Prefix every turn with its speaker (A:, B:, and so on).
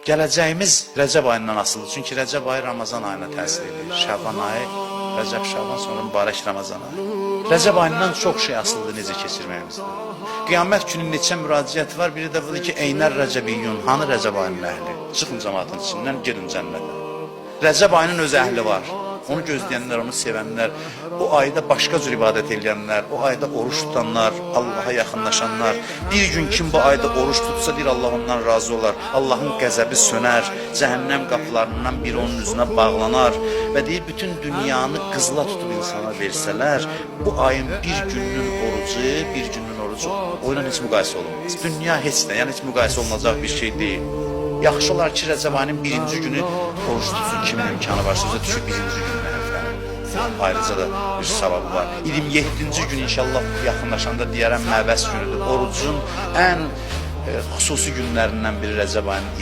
A: Gələcəyimiz Rəcəb ayından asılıdır. Çünki Rəcəb ayı Ramazan ayına təsir edir. Şaban ayı, Rəcəb, Şaban, sonra mübarək Ramazan ayı. Rəcəb ayından çox şey asılıdır necə keçirməyimizdir. Qiyamət günü neçə müraciət var. Biri də budur ki, Eynər Rəcəbiyyun, hanı Rəcəb ayının əhli? Çıxın cəmaatın içindən, gedin cənnətə. Rəcəb ayının öz əhli var. Onu gözləyənlər, onu sevənlər, o ayda başqa cür ibadət edənlər, o ayda oruç tutanlar, Allaha yaxınlaşanlar. Bir gün kim bu ayda oruç tutsa, deyir Allah ondan razı olar. Allahın qəzəbi sönər, cəhənnəm qapılarından biri onun üzünə bağlanar və deyir bütün dünyanı qızıla tutub insana versələr, bu ayın bir günün orucu oyla heç müqayisə olunmaz. Dünya heç də, yəni heç müqayisə olunacaq bir şey deyil. Yaxşı olar ki, Rəcəb ayının birinci günü oruç tutsun, kimin imkanı varsa, özə düşür birinci gününə həftənin. Ayrıca da bir savabı var. 27-ci gün inşallah yaxınlaşanda deyərəm məbəs günüdür. Orucun ən xüsusi günlərindən biri Rəcəb ayının